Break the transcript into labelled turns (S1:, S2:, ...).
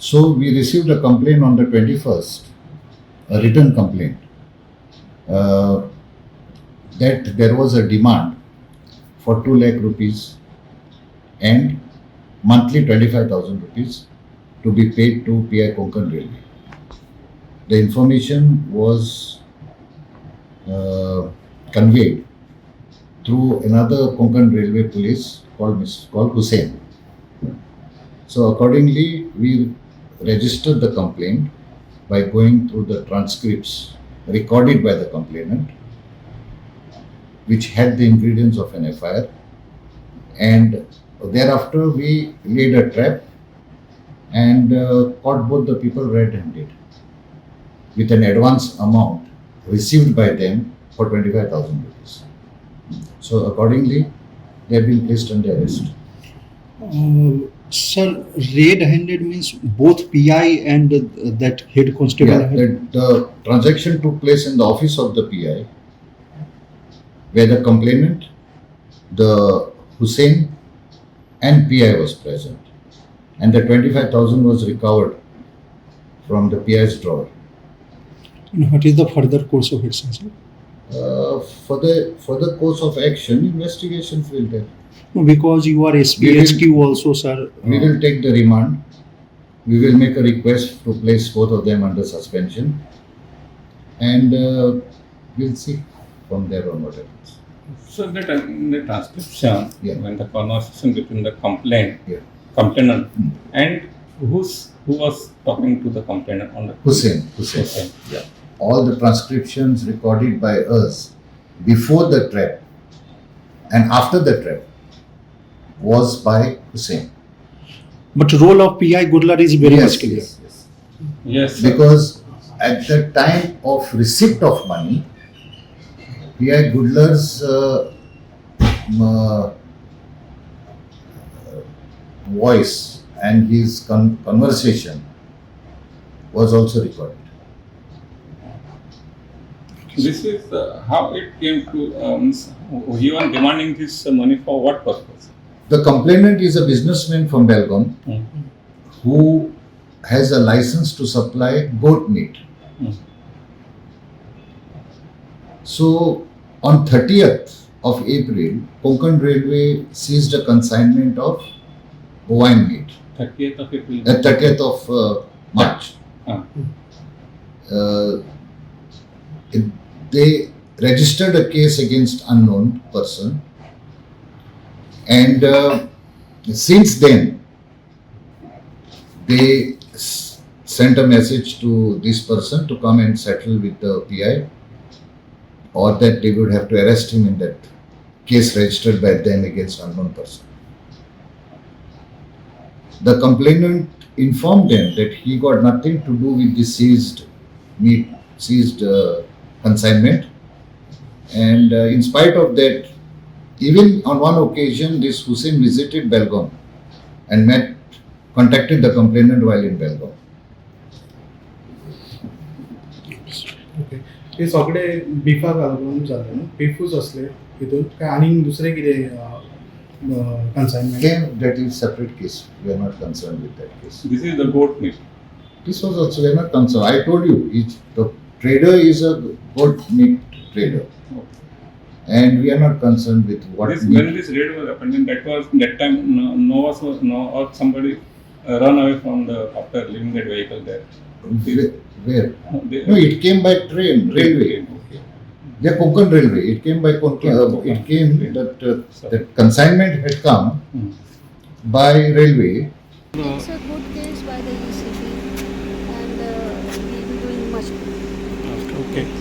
S1: So we received a complaint on the 21st, a written complaint, that there was a demand for 2 lakh rupees and monthly 25,000 rupees to be paid to PI Konkan Railway. The information was conveyed through another Konkan Railway police called Hussain. So accordingly, we registered the complaint by going through the transcripts recorded by the complainant, which had the ingredients of an FIR, and thereafter we laid a trap and caught both the people red-handed with an advance amount received by them for 25,000 rupees. So accordingly, they have been placed under arrest.
S2: Sir, red-handed means both PI and that head constable.
S1: Yeah, the transaction took place in the office of the PI, where the complainant, the Hussain, and PI was present, and the 25,000 was recovered from the PI's drawer.
S2: And what is the further course of action, sir?
S1: For the course of action, investigations will take.
S2: Because you are SP, HQ also, sir.
S1: We will take the remand. We will make a request to place both of them under suspension, and we'll see from there on what happens.
S3: So in the transcription,
S1: Yeah.
S3: when the conversation between the complainant
S1: Mm.
S3: and who was talking to the complainant on the
S1: Hussain. Yeah. All the transcriptions recorded by us before the trap and after the trap was by Hussain.
S2: But role of PI Gudlar is very much clear.
S1: Yes.
S3: Yes, sir.
S1: Because at the time of receipt of money, PI Gudlar's voice and his conversation was also recorded.
S3: This is how it came to he was demanding this money for what purpose?
S1: The complainant is a businessman from Belgaum who has a license to supply goat meat. So on 30th of April, Konkan Railway seized a consignment of bovine meat.
S3: 30th of April.
S1: 30th of March. They registered a case against unknown person, and since then they sent a message to this person to come and settle with the PI, or that they would have to arrest him in that case registered by them against unknown person. The complainant informed them that he got nothing to do with the seized consignment, and in spite of that, even on one occasion, this Hussain visited Belgaum and contacted the complainant while in Belgaum.
S4: Okay हे सगळे बिफा घालून जाले न्हू बिफूच असले हितून काय आनी दुसरे कितें consignment
S1: Again, that is separate case. We are not concerned with that case.
S3: This is the goat meat.
S1: This was also, we are not concerned. I told you, the trader is a goat meat trader, and we are not concerned with what
S3: When this raid was happening, that time no or somebody run away from after leaving that vehicle there.
S1: Where? No, it came by train, railway.
S3: Okay.
S1: Yeah, Konkan Railway. It came by Konkan. It came that consignment had come by railway.
S5: It's a good case by the ACB, and we'll be doing much good.
S2: Okay.